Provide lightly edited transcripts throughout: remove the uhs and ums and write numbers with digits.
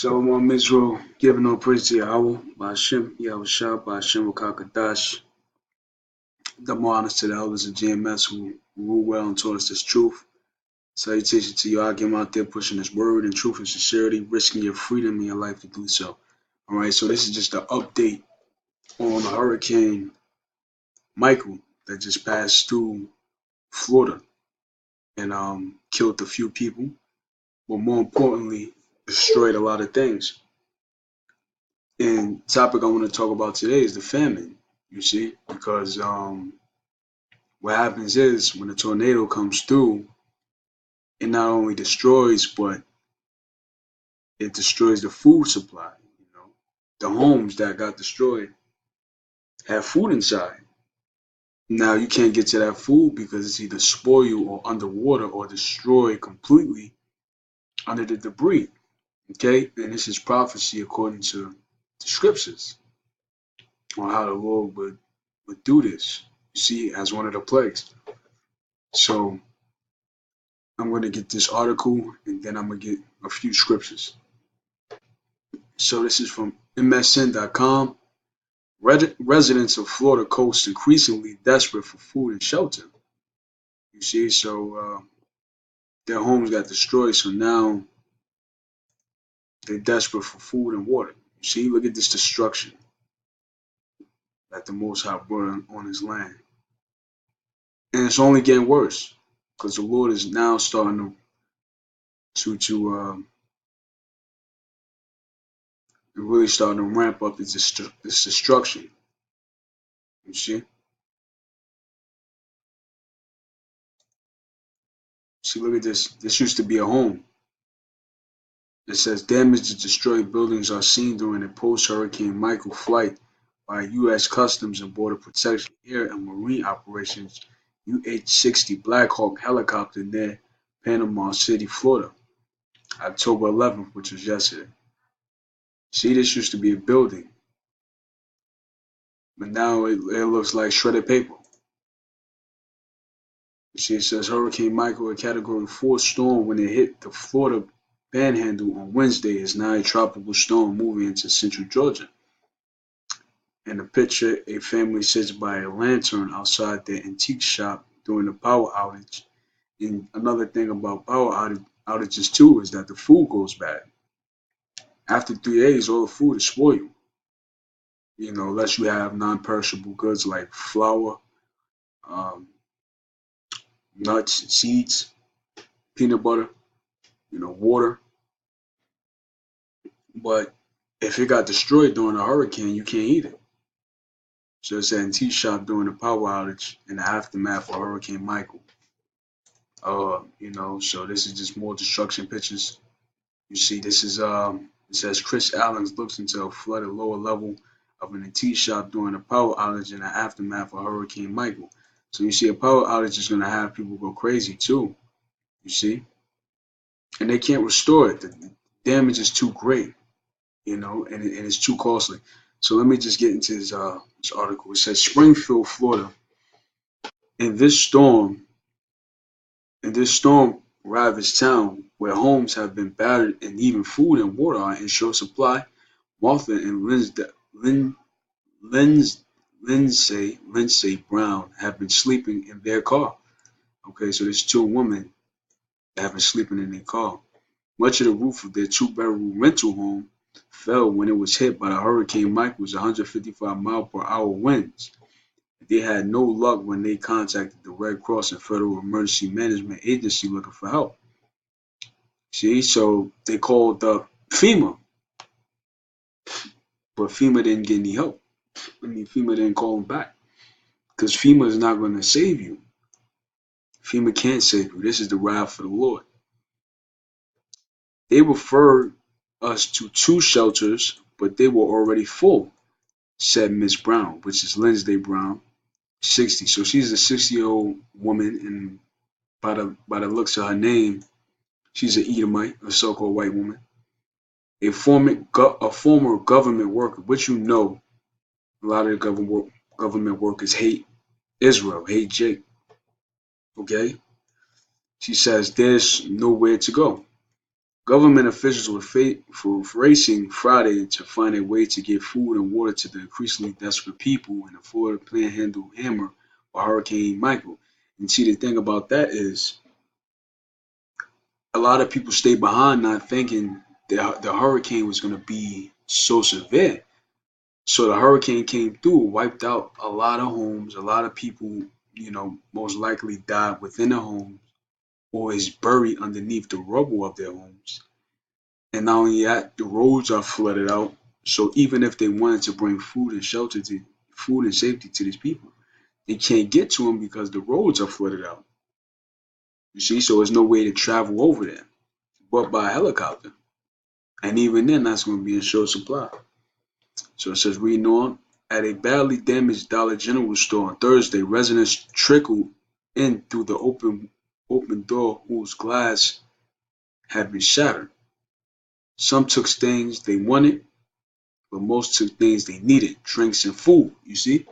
Shalom Israel, giving all praise to Yahweh, Ba'ashem, Yahushua, Ba'ashem, Wakakadash. Double honors to the elders of GMS who rule well and taught us this truth. Salutation to you, Agim out there pushing this word and truth and sincerity, risking your freedom and your life to do so. Alright, so this is just an update on Hurricane Michael that just passed through Florida and killed a few people, but more importantly, destroyed a lot of things. And the topic I want to talk about today is the famine, you see, because what happens is when a tornado comes through, it not only destroys, but it destroys the food supply. You know, the homes that got destroyed have food inside. Now you can't get to that food because it's either spoiled or underwater or destroyed completely under the debris. Okay, and this is prophecy according to the scriptures on how the Lord would do this. You see, as one of the plagues. So I'm going to get this article and then I'm going to get a few scriptures. So this is from MSN.com. Residents of Florida coast increasingly desperate for food and shelter. You see, so their homes got destroyed, so now they're desperate for food and water. You see, look at this destruction that the Most High brought on his land. And it's only getting worse because the Lord is now starting to really starting to ramp up this destruction. You see? See, look at this. This used to be a home. It says damaged and destroyed buildings are seen during a post-Hurricane Michael flight by U.S. Customs and Border Protection Air and Marine Operations UH-60 Black Hawk helicopter near Panama City, Florida, October 11th, which was yesterday. See, this used to be a building, but now it looks like shredded paper. You see, it says Hurricane Michael, a Category 4 storm when it hit the Florida Panhandle on Wednesday, is now a tropical storm moving into central Georgia. In the picture, a family sits by a lantern outside their antique shop during the power outage. And another thing about power outages too is that the food goes bad. After 3 days, all the food is spoiled. You know, unless you have non-perishable goods like flour, um, nuts, seeds, peanut butter, water. But if it got destroyed during a hurricane, you can't eat it. So it's an antique shop during the power outage in the aftermath of Hurricane Michael. So this is just more destruction pictures. You see, this is it says Chris Allen looks into a flooded lower level of an antique shop during a power outage in the aftermath of Hurricane Michael. So you see, a power outage is going to have people go crazy too. You see, and they can't restore it. The damage is too great, and it's too costly. So let me just get into this article. It says Springfield, Florida. In this storm ravaged town where homes have been battered and even food and water are in short supply, Martha and Lindsay Brown have been sleeping in their car. Okay, so there's two women that have been sleeping in their car. Much of the roof of their two-bedroom rental home fell when it was hit by the Hurricane Michael's 155-mile-per-hour winds. They had no luck when they contacted the Red Cross and Federal Emergency Management Agency looking for help. See, so they called up FEMA, but FEMA didn't get any help. FEMA didn't call them back because FEMA is not going to save you. FEMA can't save you. This is the wrath of the Lord. They referred us to two shelters, but they were already full, said Miss Brown, which is Lindsay Brown, 60. So she's a 60-year-old woman, and by the looks of her name, she's an Edomite, a so-called white woman. A former government worker, which a lot of the government workers hate Israel, hate Jake. Okay? She says there's nowhere to go. Government officials were racing Friday to find a way to get food and water to the increasingly desperate people in the Florida Panhandle hammer by Hurricane Michael. And see, the thing about that is a lot of people stay behind not thinking that the hurricane was going to be so severe. So the hurricane came through, wiped out a lot of homes. A lot of people, most likely died within the home or is buried underneath the rubble of their homes. And not only that, the roads are flooded out. So even if they wanted to bring food and safety to these people, they can't get to them because the roads are flooded out. You see, so there's no way to travel over there but by helicopter. And even then, that's going to be in short supply. So it says, reading on, at a badly damaged Dollar General store on Thursday, residents trickled in through the open door whose glass had been shattered. Some took things they wanted, but most took things they needed, drinks and food, you see?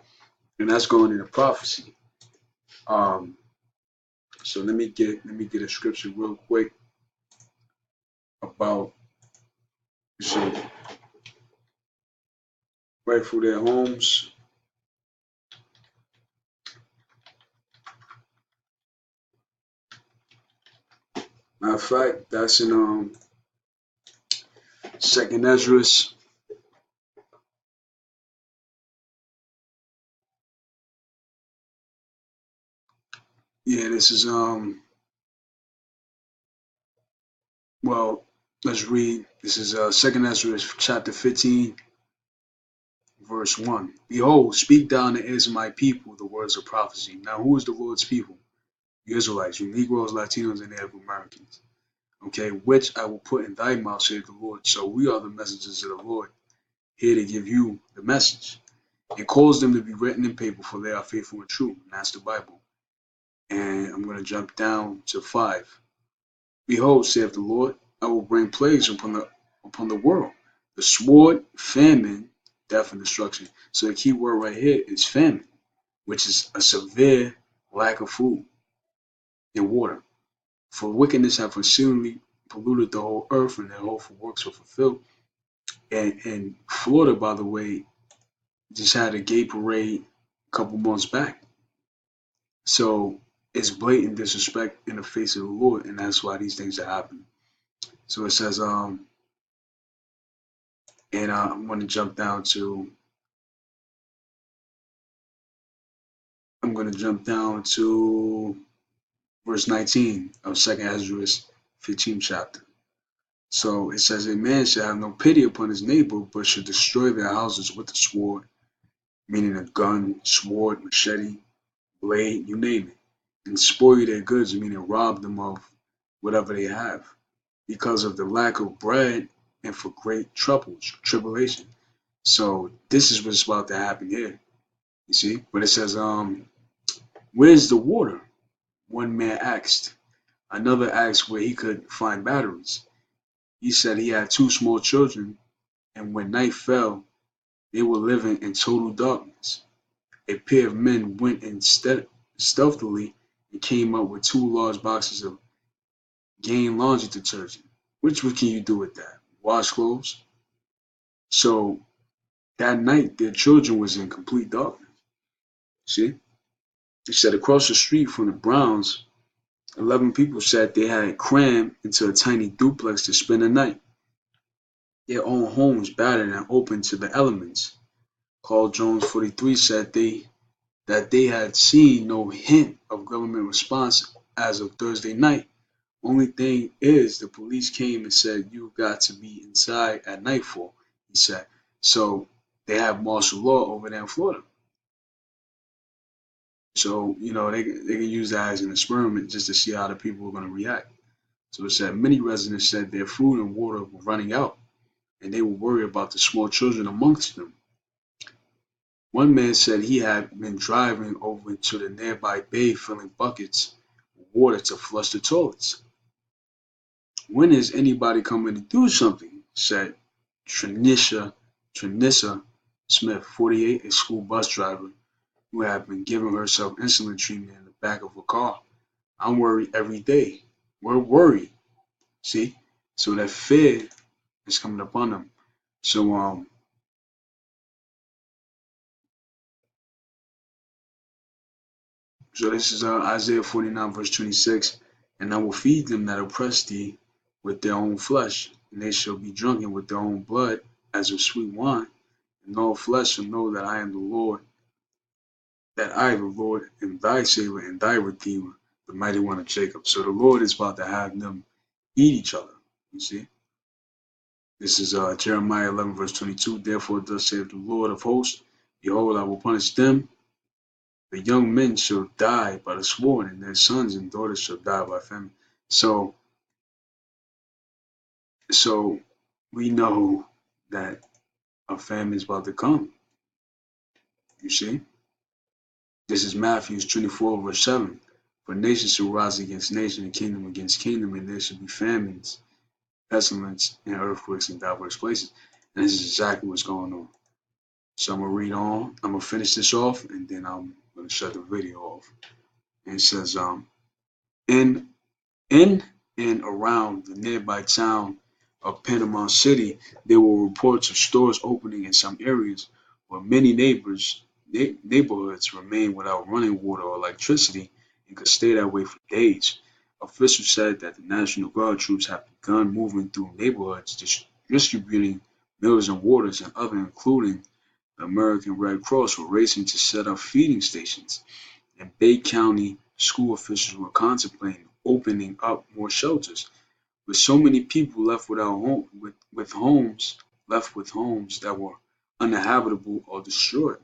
And that's going into prophecy. Um, so let me get a scripture real quick about so right through their homes. Matter of fact, that's in Second Ezra. Yeah, this is well, let's read. This is Second Ezra chapter 15, verse 1. Behold, speak thou in the ears of my people the words of prophecy. Now who is the Lord's people? The Israelites, you Negroes, Latinos, and Native Americans. Okay, which I will put in thy mouth, saith the Lord. So we are the messengers of the Lord, here to give you the message. And cause them to be written in paper, for they are faithful and true. And that's the Bible. And I'm going to jump down to 5. Behold, saith the Lord, I will bring plagues upon the world, the sword, famine, death, and destruction. So the key word right here is famine, which is a severe lack of food and water. For wickedness have consumingly polluted the whole earth, and their whole works were fulfilled. And Florida, by the way, just had a gay parade a couple months back. So it's blatant disrespect in the face of the Lord, and that's why these things are happening. So it says, and I'm going to jump down to, I'm going to jump down to verse 19 of Second Ezra 15 chapter. So it says, a man shall have no pity upon his neighbor, but should destroy their houses with the sword, meaning a gun, sword, machete, blade, you name it, and spoil their goods, meaning rob them of whatever they have, because of the lack of bread and for great tribulation. So this is what's about to happen here. You see? But it says, where's the water? One man asked. Another asked where he could find batteries. He said he had two small children, and when night fell, they were living in total darkness. A pair of men went in stealthily and came up with two large boxes of Gain laundry detergent. Which what can you do with that? Wash clothes. So that night, their children was in complete darkness. See, they said across the street from the Browns, 11 people said they had crammed into a tiny duplex to spend the night. Their own homes battered and open to the elements. Carl Jones, 43, said that they had seen no hint of government response as of Thursday night. Only thing is, the police came and said, you've got to be inside at nightfall, he said. So they have martial law over there in Florida. So, they can use that as an experiment just to see how the people are going to react. So it said many residents said their food and water were running out, and they were worried about the small children amongst them. One man said he had been driving over to the nearby bay filling buckets with water to flush the toilets. When is anybody coming to do something? Said Trinissa Smith, 48, a school bus driver who had been giving herself insulin treatment in the back of a car. I'm worried every day. We're worried. See? So that fear is coming upon them. So so this is Isaiah 49 verse 26. And I will feed them that oppress thee with their own flesh, and they shall be drunken with their own blood as of sweet wine. And all flesh shall know that I am the Lord, that I, the Lord, am thy Savior and thy Redeemer, the mighty one of Jacob. So the Lord is about to have them eat each other. You see? This is Jeremiah 11 verse 22. Therefore thus saith the Lord of hosts, behold, I will punish them. The young men shall die by the sword, and their sons and daughters shall die by famine. So, so we know that a famine is about to come. You see, this is Matthew 24 verse 7. For nation shall rise against nation, and kingdom against kingdom, and there shall be famines, pestilence, and earthquakes in diverse places. And this is exactly what's going on. So I'm gonna read on. I'm gonna finish this off, and then I'm gonna shut the video off. And it says, in In and around the nearby town of Panama City, there were reports of stores opening in some areas, where many neighborhoods remained without running water or electricity and could stay that way for days. Officials said that the National Guard troops have begun moving through neighborhoods, distributing meals and waters, and others, including the American Red Cross, were racing to set up feeding stations. And Bay County school officials were contemplating opening up more shelters. With so many people left without with homes left with homes that were uninhabitable or destroyed.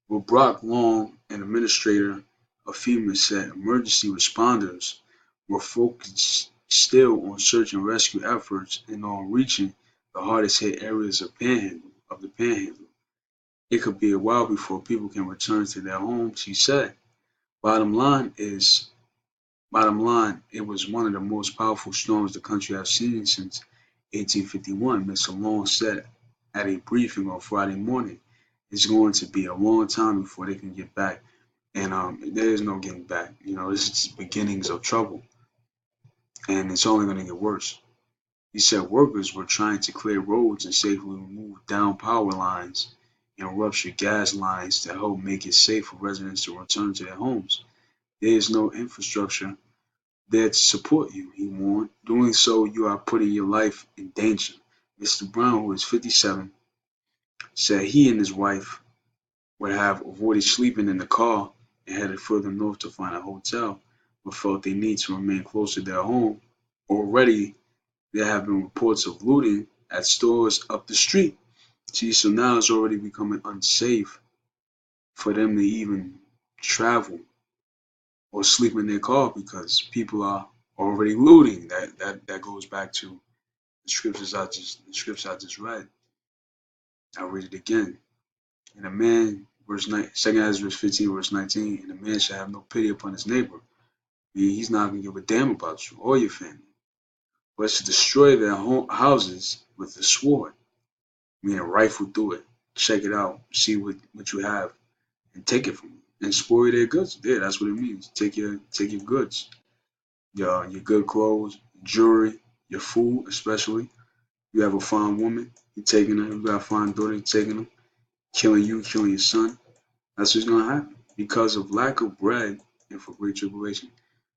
Well, Brock Long, an administrator of FEMA, said emergency responders were focused still on search and rescue efforts and on reaching the hardest hit areas of the Panhandle. It could be a while before people can return to their homes, he said. Bottom line is, Bottom line, it was one of the most powerful storms the country has seen since 1851, Mr. Long said at a briefing on Friday morning. It's going to be a long time before they can get back, and there is no getting back. You know, this is the beginnings of trouble, and it's only going to get worse. He said workers were trying to clear roads and safely remove down power lines and rupture gas lines to help make it safe for residents to return to their homes. There is no infrastructure there to support you, he warned. Doing so, you are putting your life in danger. Mr. Brown, who is 57, said he and his wife would have avoided sleeping in the car and headed further north to find a hotel, but felt they need to remain close to their home. Already, there have been reports of looting at stores up the street. See, so now it's already becoming unsafe for them to even travel or sleep in their car because people are already looting. That goes back to the scriptures I just read. I'll read it again. And a man, verse 9, second Ezra 15, verse 19, and a man shall have no pity upon his neighbor. He's not gonna give a damn about you or your family, but to destroy their houses with the sword. Meaning rifle through it, check it out, see what you have, and take it from them. And spoil their goods. Yeah, that's what it means. Take your goods. Your good clothes, jewelry, your food, especially. You have a fine woman, you're taking her. You got a fine daughter, you're taking her. Killing you, killing your son. That's what's gonna happen because of lack of bread and for great tribulation.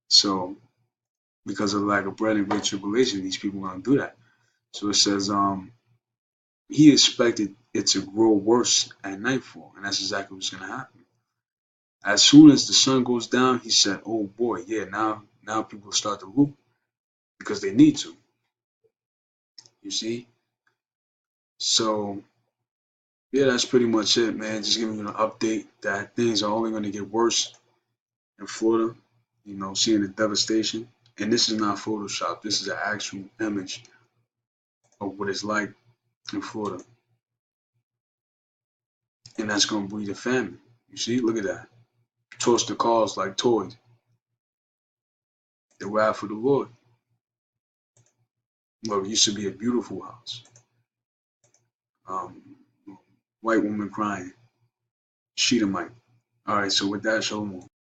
So, because of lack of bread and great tribulation, these people are gonna do that. So it says, he expected it to grow worse at nightfall, and that's exactly what's gonna happen. As soon as the sun goes down, he said, "Oh boy, yeah, now people start to loot because they need to." You see, so yeah, that's pretty much it, man. Just giving you an update that things are only going to get worse in Florida. You know, seeing the devastation, and this is not Photoshop. This is an actual image of what it's like in Florida, and that's going to breed a famine. You see, look at that. Toss the cars like toys. The wrath of the Lord. Look, it used to be a beautiful house. Um, White woman crying. Sheetamite. All right, so with that, shalom.